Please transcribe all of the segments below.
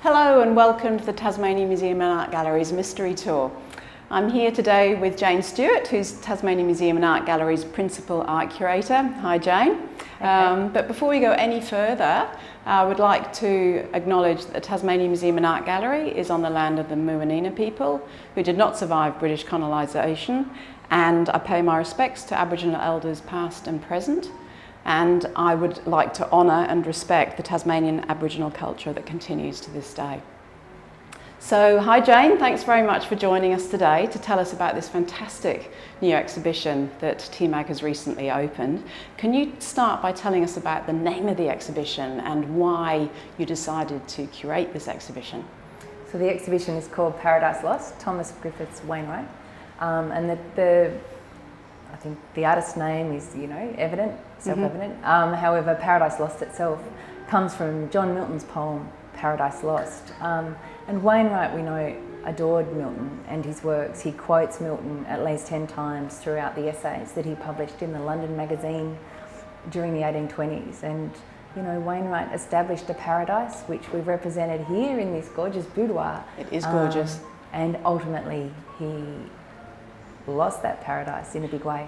Hello and welcome to the Tasmania Museum and Art Gallery's Mystery Tour. I'm here today with Jane Stewart, who's Tasmania Museum and Art Gallery's Principal Art Curator. Hi Jane. But before we go any further, I would like to acknowledge that the Tasmania Museum and Art Gallery is on the land of the Muwinina people who did not survive British colonisation, and I pay my respects to Aboriginal elders past and present. And I would like to honour and respect the Tasmanian Aboriginal culture that continues to this day. So, hi Jane, thanks very much for joining us today to tell us about this fantastic new exhibition that TMAG has recently opened. Can you start by telling us about the name of the exhibition and why you decided to curate this exhibition? So the exhibition is called Paradise Lost, Thomas Griffiths Wainwright, and I think the artist's name is, evident, self-evident. However, Paradise Lost itself comes from John Milton's poem, Paradise Lost. And Wainwright, we know, adored Milton and his works. He quotes Milton at least 10 times throughout the essays that he published in the London magazine during the 1820s. And, Wainwright established a paradise, which we've represented here in this gorgeous boudoir. It is gorgeous. And ultimately, he lost that paradise in a big way.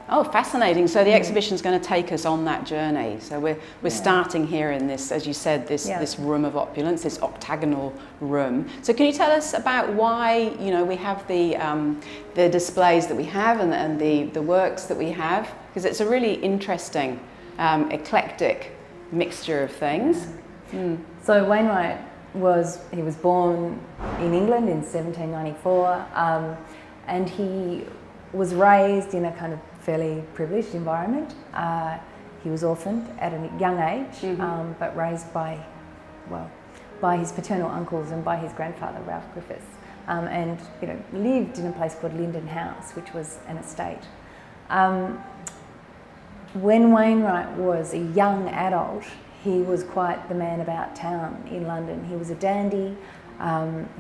Oh, fascinating. So the exhibition's going to take us on that journey. So we're starting here in this, as you said, this room of opulence, this octagonal room. So can you tell us about why, we have the displays that we have and the works that we have? Because it's a really interesting, eclectic mixture of things. So Wainwright was born in England in 1794, and he was raised in a kind of fairly privileged environment. He was orphaned at a young age, but raised by his paternal uncles and by his grandfather, Ralph Griffiths, and lived in a place called Linden House, which was an estate. When Wainwright was a young adult, he was quite the man about town in London. He was a dandy,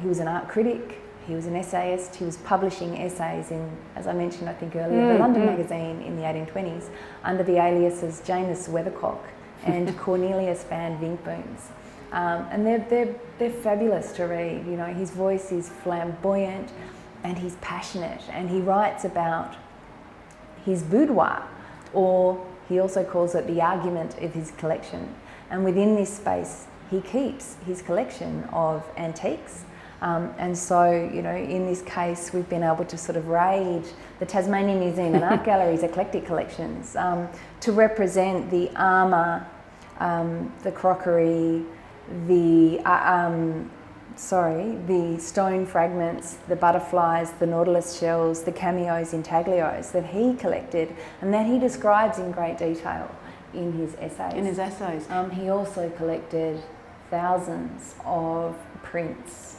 he was an art critic, he was an essayist. He was publishing essays in, as I mentioned, I think earlier, the London magazine in the 1820s under the aliases Janus Weathercock and Cornelius van Vinkboons. And they're fabulous to read. His voice is flamboyant and he's passionate, and he writes about his boudoir, or he also calls it the argument of his collection. And within this space, he keeps his collection of antiques. And so, in this case, we've been able to sort of raid the Tasmanian Museum and Art Gallery's eclectic collections to represent the armour, the crockery, the stone fragments, the butterflies, the nautilus shells, the cameos, intaglios that he collected and that he describes in great detail in his essays. He also collected thousands of prints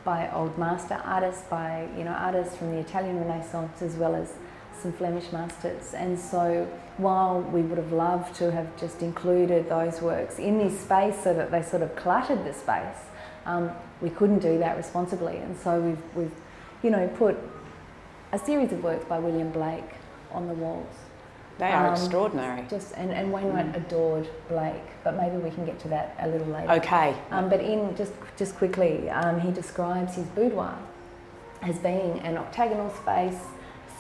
by old master artists, by artists from the Italian Renaissance, as well as some Flemish masters. And so while we would have loved to have just included those works in this space so that they sort of cluttered the space, we couldn't do that responsibly. And so we've put a series of works by William Blake on the walls. They are extraordinary. And Wainwright adored Blake, but maybe we can get to that a little later. Okay. But just quickly, he describes his boudoir as being an octagonal space,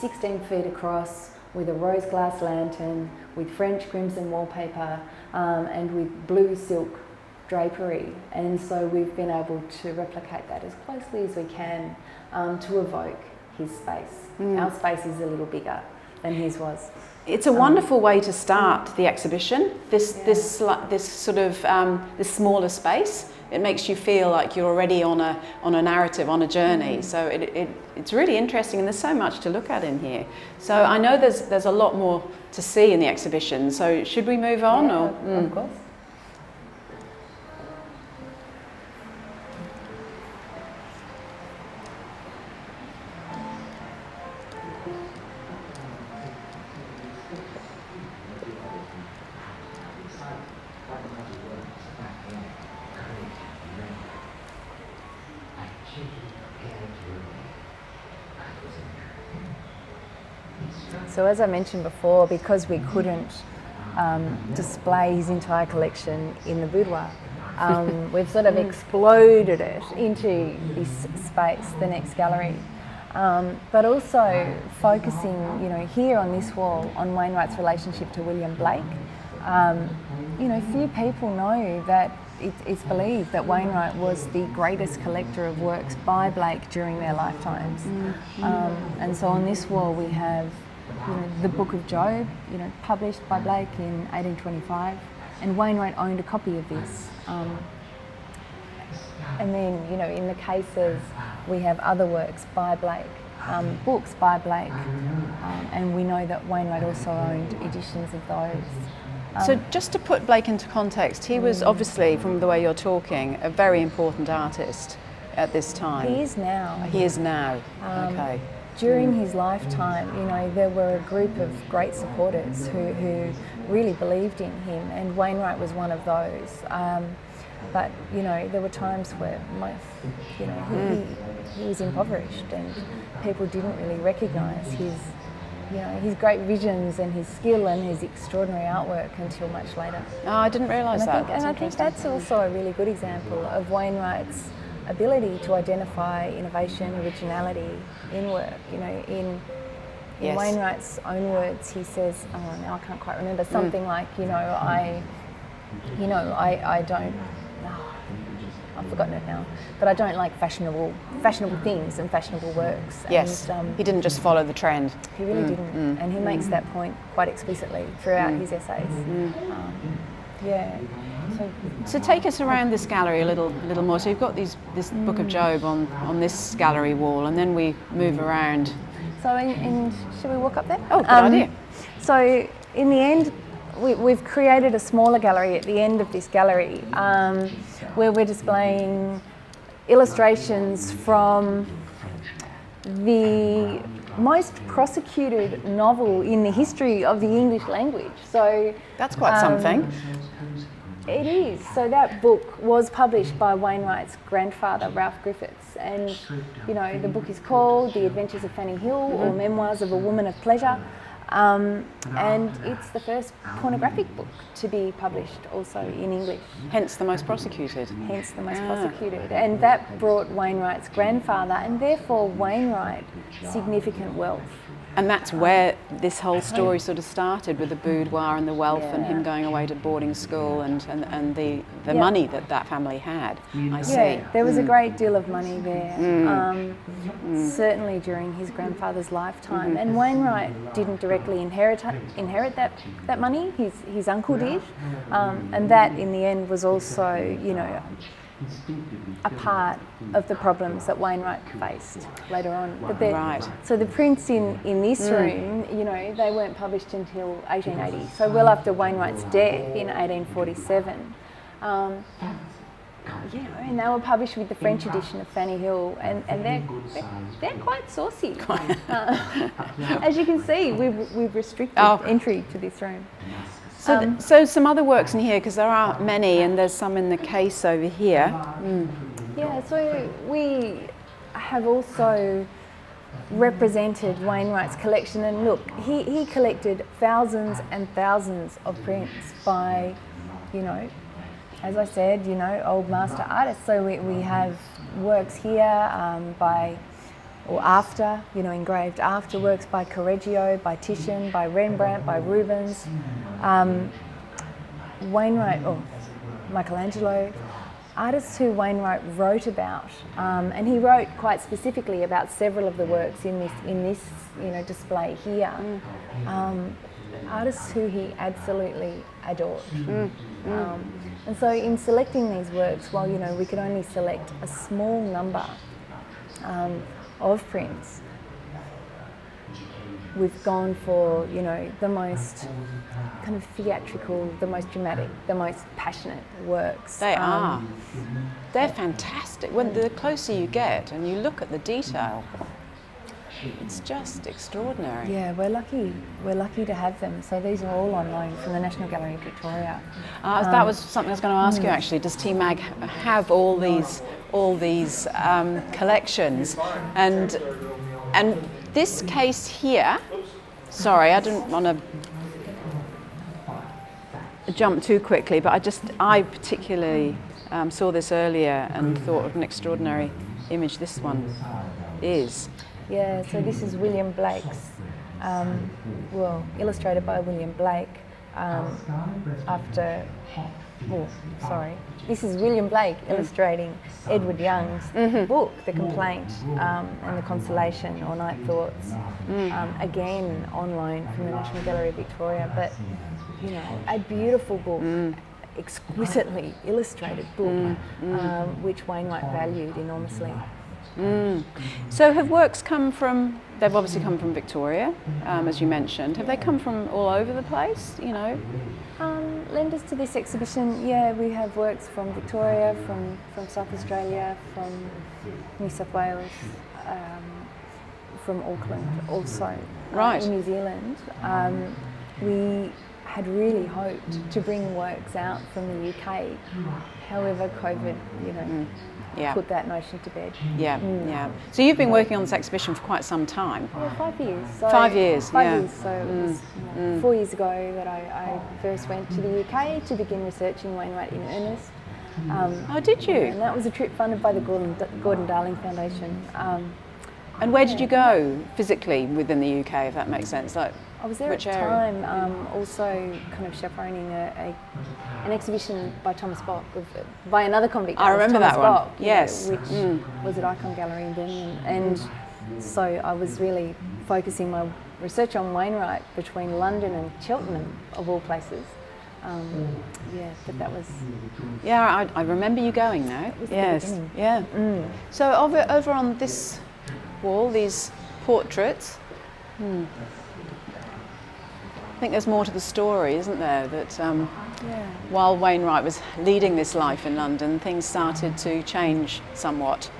16 feet across, with a rose glass lantern, with French crimson wallpaper, and with blue silk drapery. And so we've been able to replicate that as closely as we can to evoke his space. Our space is a little bigger than his was. It's a wonderful way to start the exhibition. This smaller space. It makes you feel like you're already on a narrative, on a journey. So it's really interesting, and there's so much to look at in here. So I know there's a lot more to see in the exhibition. So should we move on? Of course. So as I mentioned before, because we couldn't display his entire collection in the boudoir, We've sort of exploded it into this space, the next gallery. But also focusing, you know, here on this wall on Wainwright's relationship to William Blake. You know, few people know that it's believed that Wainwright was the greatest collector of works by Blake during their lifetimes. And so on this wall we have, you know, the Book of Job, you know, published by Blake in 1825, and Wainwright owned a copy of this. And then, you know, in the cases we have other works by Blake, books by Blake, and we know that Wainwright also owned editions of those. So just to put Blake into context, he was obviously, from the way you're talking, a very important artist at this time. He is now. He is now. Okay. During his lifetime, you know, there were a group of great supporters who really believed in him, and Wainwright was one of those. But, you know, there were times where, you know, he was impoverished, and people didn't really recognise his, you know, his great visions and his skill and his extraordinary artwork until much later. Oh, I didn't realise that. I think that's also a really good example of Wainwright's ability to identify innovation, originality in work. You know, in Wainwright's own words, he says, oh, now I can't quite remember, something like, you know, I don't. I've forgotten it now, but I don't like fashionable things and fashionable works. Yes, and, he didn't just follow the trend. He really didn't, and he makes that point quite explicitly throughout his essays. Yeah. So take us around this gallery a little more. So you've got this Book of Job on this gallery wall, and then we move around. So, should we walk up there? Oh, good idea. So in the end, we've created a smaller gallery at the end of this gallery, where we're displaying illustrations from the most prosecuted novel in the history of the English language. So that's quite something. It is. So that book was published by Wainwright's grandfather, Ralph Griffiths, and you know, the book is called The Adventures of Fanny Hill, or Memoirs of a Woman of Pleasure. And it's the first pornographic book to be published also in English. Hence the most prosecuted. Hence the most prosecuted. And that brought Wainwright's grandfather, and therefore Wainwright, significant wealth. And that's where this whole story sort of started, with the boudoir and the wealth and him going away to boarding school and the money that family had. I see. Yeah, there was a great deal of money there, certainly during his grandfather's lifetime. And Wainwright didn't directly inherit that money, his uncle did. And that in the end was also, you know, a part of the problems that Wainwright faced later on. But right. So the prints in this room, you know, they weren't published until 1880. So well after Wainwright's death in 1847. You know, and they were published with the French edition of Fanny Hill, and they're quite saucy. As you can see, we've restricted entry to this room. So some other works in here, because there are many, and there's some in the case over here. Yeah, so we have also represented Wainwright's collection, and look, he collected thousands and thousands of prints by, you know, as I said, you know, old master artists. So we have works here by, or after, you know, engraved after, works by Correggio, by Titian, by Rembrandt, by Rubens, Wainwright, or Michelangelo, artists who Wainwright wrote about, and he wrote quite specifically about several of the works in this you know, display here. Artists who he absolutely adored. And so in selecting these works, while, you know, we could only select a small number of prints, we've gone for, you know, the most kind of theatrical, the most dramatic, the most passionate works. They are. They're fantastic. When the closer you get and you look at the detail, it's just extraordinary. Yeah, we're lucky. We're lucky to have them. So these are all on loan from the National Gallery of Victoria. That was something I was going to ask you actually. Does TMAG have all these collections? And this case here, sorry, I didn't want to jump too quickly, but I particularly saw this earlier and thought what an extraordinary image this one is. Yeah, so this is William Blake's, illustrated by William Blake this is William Blake illustrating Edward Young's book, The Complaint and the Consolation or Night Thoughts, again on loan from the National Gallery of Victoria, but you know, a beautiful book, exquisitely illustrated book, which Wainwright valued enormously. So have works come from, they've obviously come from Victoria, as you mentioned. Have they come from all over the place, you know? Lenders to this exhibition, yeah, we have works from Victoria, from South Australia, from New South Wales, from Auckland also, right. In New Zealand. We had really hoped to bring works out from the UK, however COVID, you know, put that notion to bed. Yeah. So you've been working on this exhibition for quite some time. Yeah, 5 years. So 5 years, Five years, so it was 4 years ago that I first went to the UK to begin researching Wainwright in earnest. Oh, did you? And that was a trip funded by the Gordon Darling Foundation. And where did you go physically within the UK, if that makes sense? Like, I was there which at the area? time, also kind of chaperoning an exhibition by Thomas Bock, by another convict. I remember Thomas that one. Bock, Yes. Which was at Icon Gallery in Birmingham. And so I was really focusing my research on Wainwright between London and Cheltenham, of all places. But that was... Yeah, I remember you going now. That was the Yes, beginning. yeah. So over on this wall, these portraits, I think there's more to the story, isn't there? That while Wainwright was leading this life in London, things started to change somewhat.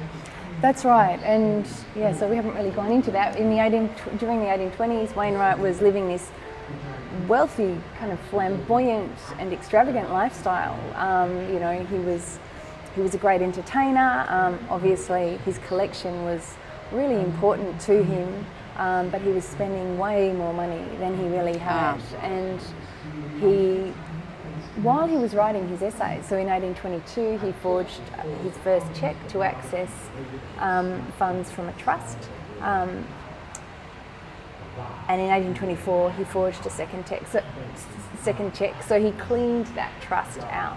That's right, and so we haven't really gone into that. During the 1820s, Wainwright was living this wealthy, kind of flamboyant and extravagant lifestyle. You know, he was a great entertainer. Obviously, his collection was really important to him. But he was spending way more money than he really had. And while he was writing his essays, so in 1822 he forged his first cheque to access funds from a trust. And in 1824 he forged a second cheque, so he cleaned that trust out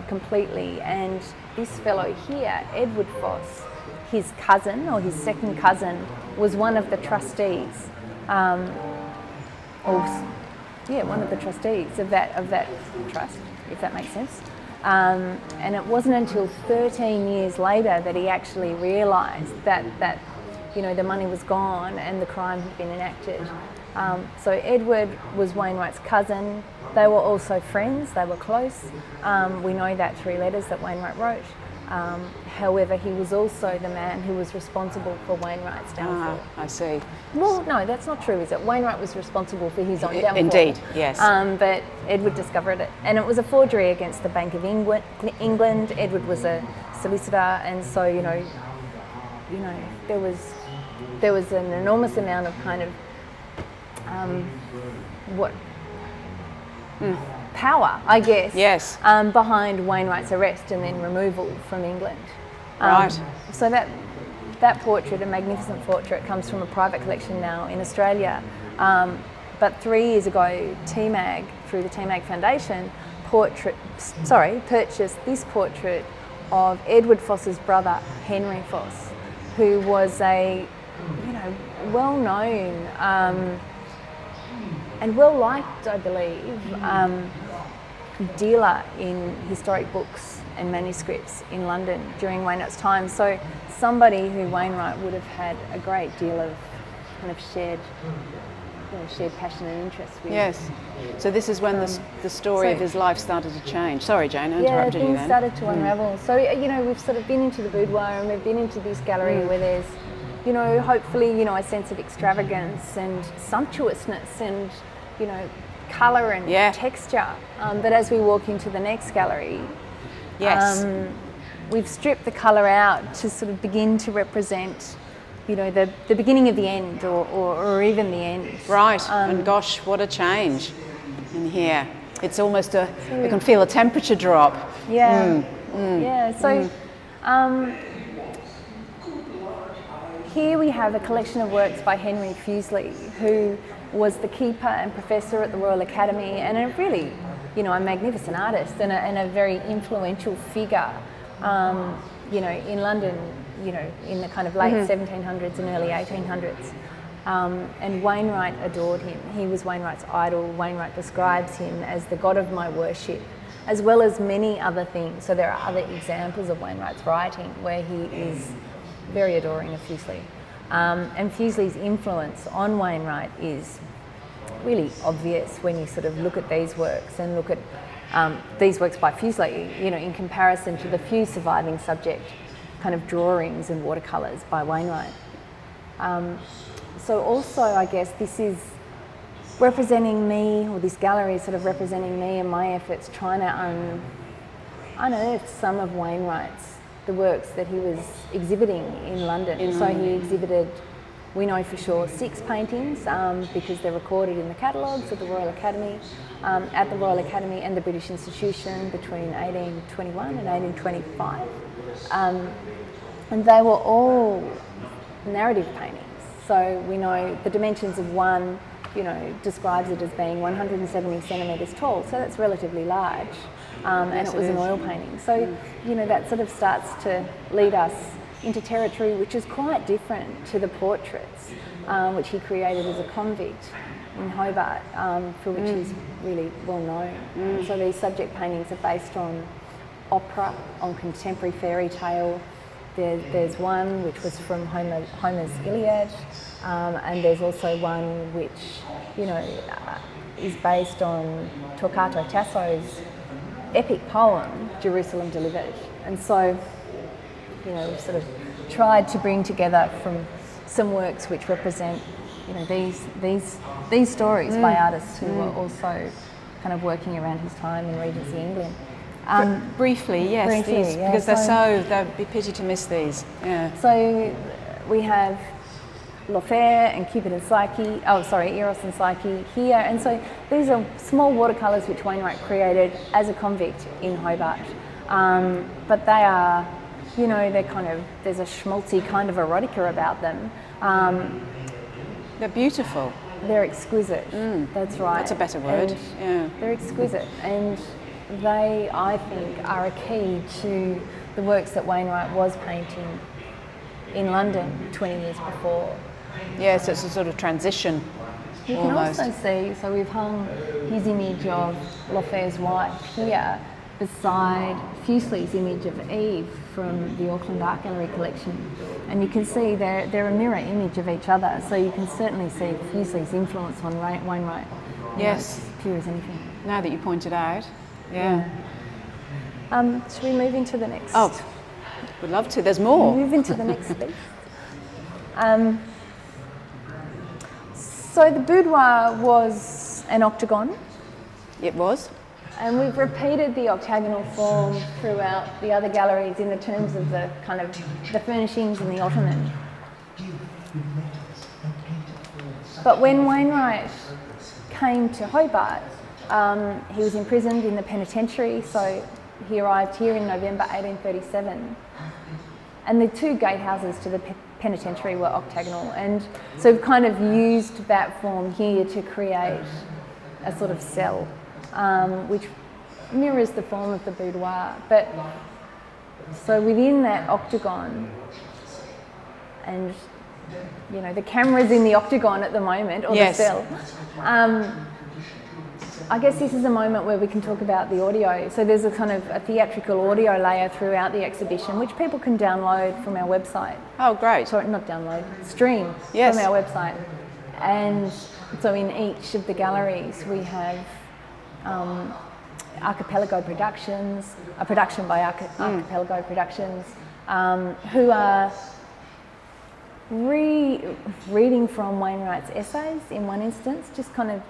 completely. And this fellow here, Edward Foss, his cousin, or his second cousin, was one of the trustees, one of the trustees of that trust, if that makes sense. And it wasn't until 13 years later that he actually realised that you know, the money was gone and the crime had been enacted. So Edward was Wainwright's cousin. They were also friends. They were close. We know that through letters that Wainwright wrote. However, he was also the man who was responsible for Wainwright's downfall. I see. Well, no, that's not true, is it? Wainwright was responsible for his own downfall. Indeed, yes. But Edward discovered it, and it was a forgery against the Bank of England. Edward was a solicitor, and so you know, there was an enormous amount of kind of power, I guess, yes, behind Wainwright's arrest and then removal from England. Right. So that portrait, a magnificent portrait, comes from a private collection now in Australia. But 3 years ago, TMAG, through the TMAG Foundation, purchased this portrait of Edward Foss's brother, Henry Foss, who was a well-known and well-liked, I believe, dealer in historic books and manuscripts in London during Wainwright's time. So somebody who Wainwright would have had a great deal of kind of shared passion and interest with. Yes. So this is when the story of his life started to change. Sorry, Jane, I interrupted you then. Things started to unravel. So, we've sort of been into the boudoir and we've been into this gallery where there's, hopefully, a sense of extravagance and sumptuousness and, colour and texture. But as we walk into the next gallery, we've stripped the colour out to sort of begin to represent, the beginning of the end or even the end. Right, and gosh, what a change in here. It's almost you can feel a temperature drop. Yeah. Yeah, so here we have a collection of works by Henry Fuseli, who was the keeper and professor at the Royal Academy, and a really, you know, a magnificent artist and a very influential figure, you know, in London, you know, in the kind of late 1700s and early 1800s. And Wainwright adored him. He was Wainwright's idol. Wainwright describes him as the god of my worship, as well as many other things. So there are other examples of Wainwright's writing where he is very adoring of Fuseli. And Fuseli's influence on Wainwright is really obvious when you sort of look at these works and look at these works by Fuseli, you know, in comparison to the few surviving subject kind of drawings and watercolours by Wainwright. So also, I guess, this is representing me, or this gallery is sort of representing me and my efforts trying to unearth some of Wainwright's, the works that he was exhibiting in London. So he exhibited, we know for sure, 6 paintings because they're recorded in the catalogues of the Royal Academy, at the Royal Academy and the British Institution between 1821 and 1825. And they were all narrative paintings. So we know the dimensions of one, you know, describes it as being 170 centimetres tall, so that's relatively large. And it was an oil painting. So, you know, that sort of starts to lead us into territory which is quite different to the portraits, which he created as a convict in Hobart, for which he's really well known. So these subject paintings are based on opera, on contemporary fairy tale. There's one which was from Homer's Iliad, and there's also one which, you know, is based on Torquato Tasso's epic poem, Jerusalem Delivered. And so, you know, we've sort of tried to bring together from some works which represent, you know, these stories by artists who were also kind of working around his time in Regency England. Briefly, yes, these, yeah, because they'd be pity to miss these. Yeah. So we have Lothair and Cupid and Psyche, Eros and Psyche here, and so these are small watercolours which Wainwright created as a convict in Hobart. But they are, you know, they're kind of, there's a schmaltzy kind of erotica about them. They're beautiful. They're exquisite, that's right. That's a better word, yeah. They're exquisite, and they, I think, are a key to the works that Wainwright was painting in London 20 years before. Yes, it's a sort of transition. You almost. can also see, so we've hung his image of Lothair's wife here beside Fuseli's image of Eve from the Auckland Art Gallery collection. And you can see they're a mirror image of each other, so you can certainly see Fuseli's influence on Wainwright. Yes. It's pure as anything. Now that you point it out. Yeah. Should we move into the next? Oh, would love to. There's more. Move into the next piece. So the boudoir was an octagon. It was. And we've repeated the octagonal form throughout the other galleries in the terms of the kind of the furnishings and the ottoman. But when Wainwright came to Hobart, he was imprisoned in the penitentiary, so he arrived here in November 1837. And the 2 gatehouses to the penitentiary were octagonal, and so we've kind of used that form here to create a sort of cell, which mirrors the form of the boudoir. But so within that octagon, and you know, the camera's in the octagon at the moment, or yes. the cell. I guess this is a moment where we can talk about the audio. So there's a kind of a theatrical audio layer throughout the exhibition, which people can download from our website. Oh, great. Sorry, not download, stream yes. from our website. And so in each of the galleries we have Archipelago Productions, a production by Archipelago Productions, who are reading from Wainwright's essays in one instance, just kind of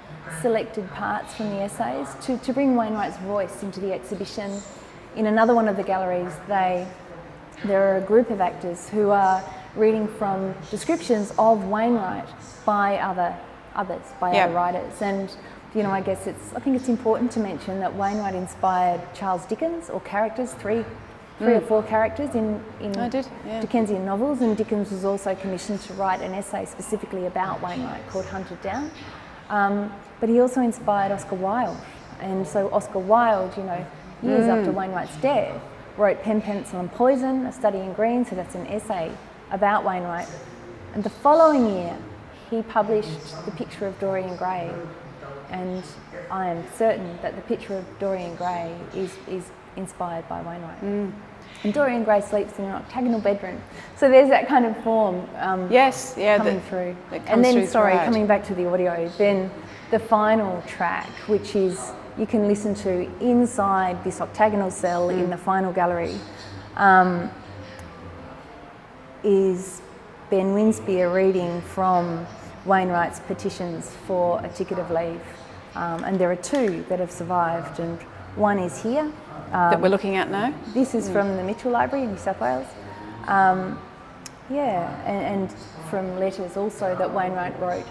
selected parts from the essays to bring Wainwright's voice into the exhibition. In another one of the galleries, there are a group of actors who are reading from descriptions of Wainwright by other writers. And you know, I think it's important to mention that Wainwright inspired Charles Dickens, or characters, 3 three or four characters in I did, yeah. Dickensian novels, and Dickens was also commissioned to write an essay specifically about Wainwright called Hunted Down. But he also inspired Oscar Wilde, and so Oscar Wilde, you know, years after Wainwright's death, wrote Pen, Pencil and Poison, A Study in Green, so that's an essay about Wainwright. And the following year, he published The Picture of Dorian Gray, and I am certain that The Picture of Dorian Gray is inspired by Wainwright. And Dorian Gray sleeps in an octagonal bedroom, so there's that kind of form Yes, yeah, coming through. that comes And then, through sorry, throughout. coming back to the audio, then the final track, which is you can listen to inside this octagonal cell in the final gallery, is Ben Winspear reading from Wainwright's petitions for a ticket of leave. And there are two that have survived, and one is here. That we're looking at now? This is from the Mitchell Library in New South Wales. And from letters also that Wainwright wrote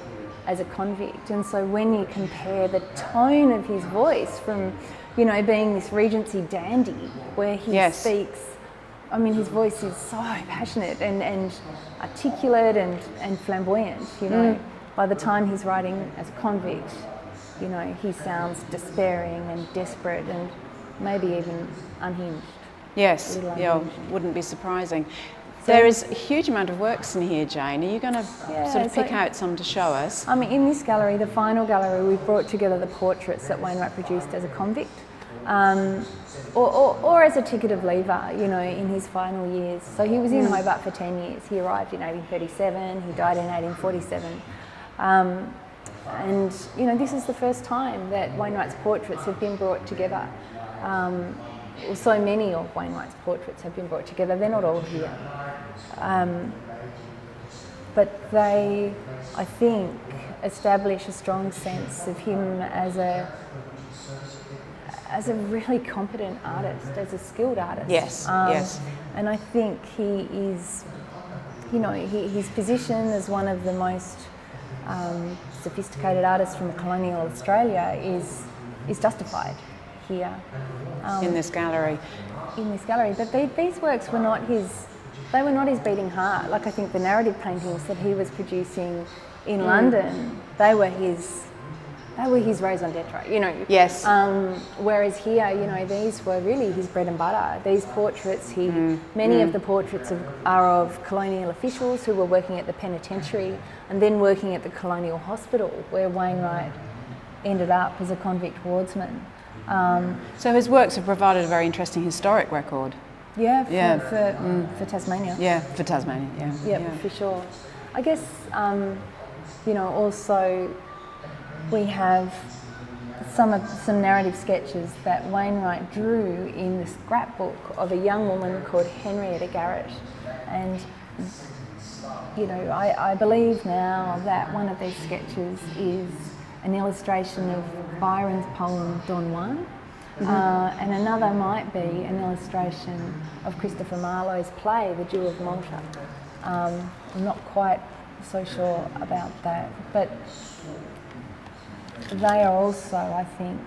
as a convict. And so when you compare the tone of his voice from, you know, being this Regency dandy where he speaks, I mean, his voice is so passionate and articulate and flamboyant, you know. By the time he's writing as a convict, you know, he sounds despairing and desperate and maybe even unhinged. Yes, yeah, wouldn't be surprising. There is a huge amount of works in here, Jane. Are you going to sort of pick out some to show us? I mean, in this gallery, the final gallery, we've brought together the portraits that Wainwright produced as a convict, or as a ticket of leaver, you know, in his final years. So he was in Hobart for 10 years. He arrived in 1837, he died in 1847. And, you know, this is the first time that Wainwright's portraits have been brought together. Well, so many of Wainwright's portraits have been brought together. They're not all here. But they, I think, establish a strong sense of him as a really competent artist, as a skilled artist. Yes, yes. And I think he is, you know, his position as one of the most sophisticated artists from colonial Australia is justified here. In this gallery. In this gallery. But these works were not his beating heart. Like, I think the narrative paintings that he was producing in London, they were his raison d'etre, you know. Yes. Whereas here, you know, these were really his bread and butter. These portraits, many of the portraits are of colonial officials who were working at the penitentiary and then working at the colonial hospital where Wainwright ended up as a convict wardsman. So his works have provided a very interesting historic record. For Tasmania. Yeah, for Tasmania, Yeah, for sure. I guess, you know, also we have some narrative sketches that Wainwright drew in the scrapbook of a young woman called Henrietta Garrett. And, you know, I believe now that one of these sketches is an illustration of Byron's poem Don Juan, and another might be an illustration of Christopher Marlowe's play The Jew of Malta. I'm not quite so sure about that, but they are also, I think,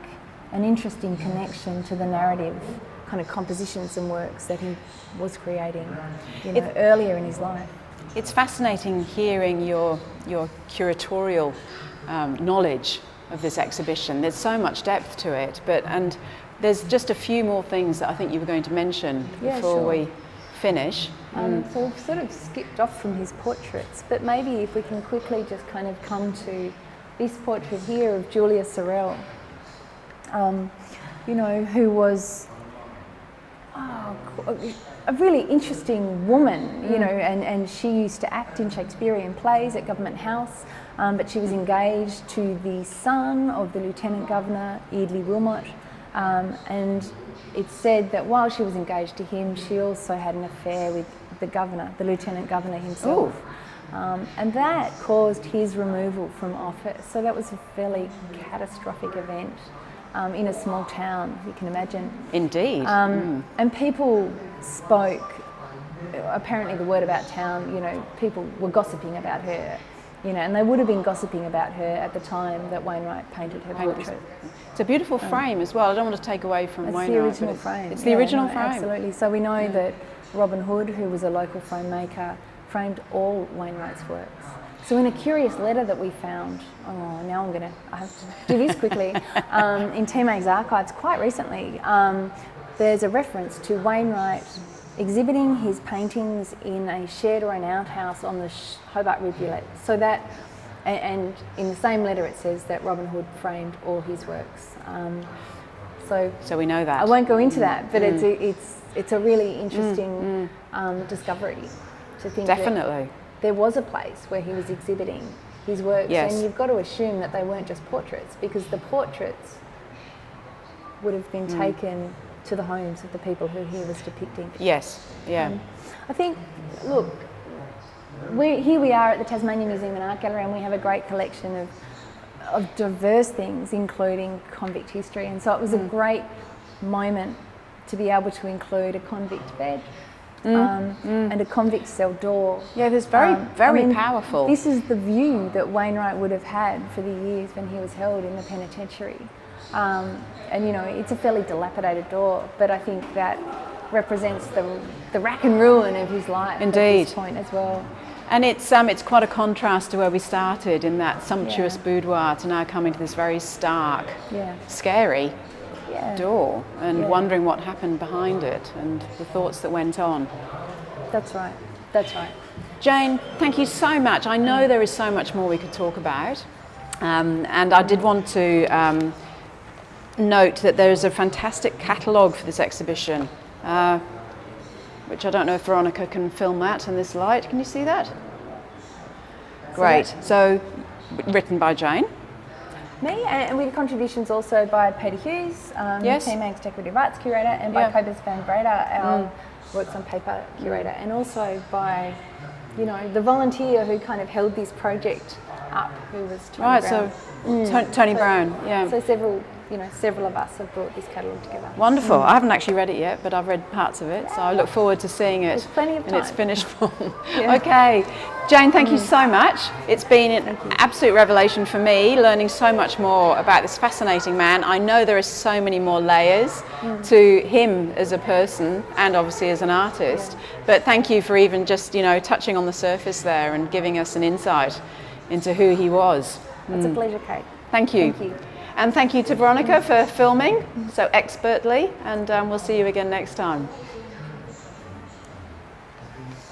an interesting connection to the narrative kind of compositions and works that he was creating, you know, earlier in his life. It's fascinating hearing your curatorial knowledge of this exhibition. There's so much depth to it, and there's just a few more things that I think you were going to mention before we finish. So we've sort of skipped off from his portraits, but maybe if we can quickly just kind of come to this portrait here of Julia Sorel, you know, who was a really interesting woman, you know, and she used to act in Shakespearean plays at Government House, but she was engaged to the son of the Lieutenant Governor, Eardley Wilmot, and it's said that while she was engaged to him, she also had an affair with the governor, the Lieutenant Governor himself. And that caused his removal from office. So that was a fairly catastrophic event in a small town, you can imagine. Indeed. And people spoke, apparently the word about town, you know, people were gossiping about her You know, and they would have been gossiping about her at the time that Wainwright painted her portrait. It's a beautiful frame as well. I don't want to take away from It's Wainwright. the original frame. It's the original frame. Absolutely. So we know that Robin Hood, who was a local frame maker, framed all Wainwright's works. So in a curious letter that we found, I have to do this quickly, in TMA's archives quite recently, there's a reference to Wainwright exhibiting his paintings in a shed or an outhouse on the Hobart Rivulet. So that, and in the same letter it says that Robin Hood framed all his works. So we know that. I won't go into that, but it's a really interesting discovery to think Definitely. that there was a place where he was exhibiting his works, Yes. and you've got to assume that they weren't just portraits, because the portraits would have been taken to the homes of the people who he was depicting. Yes, yeah. I think, look, here we are at the Tasmanian Museum and Art Gallery, and we have a great collection of diverse things, including convict history. And so it was a great moment to be able to include a convict bed and a convict cell door. Yeah, there's very powerful. This is the view that Wainwright would have had for the years when he was held in the penitentiary. And you know, it's a fairly dilapidated door, but I think that represents the rack and ruin of his life Indeed. at this point as well. And it's quite a contrast to where we started in that sumptuous boudoir to now coming to this very stark, scary door and wondering what happened behind it and the thoughts that went on. That's right. That's right. Jane, thank you so much. I know there is so much more we could talk about, and I did want to note that there is a fantastic catalogue for this exhibition, which I don't know if Veronica can film that in this light. Can you see that? Great. So, written by Jane. Me, and with contributions also by Peter Hughes, TMA's Decorative Arts Curator, and by Cobus van Breda, our Works on Paper Curator, and also by, you know, the volunteer who kind of held this project up, who was Tony Brown. So Tony Brown, So several of us have brought this catalogue together. Wonderful. I haven't actually read it yet, but I've read parts of it, so I look forward to seeing it in its finished form. Okay. Jane, thank you so much. It's been an absolute revelation for me, learning so much more about this fascinating man. I know there are so many more layers to him as a person and obviously as an artist, but thank you for even just, you know, touching on the surface there and giving us an insight into who he was. It's a pleasure, Kate. Thank you. Thank you. And thank you to Veronica for filming so expertly, and we'll see you again next time.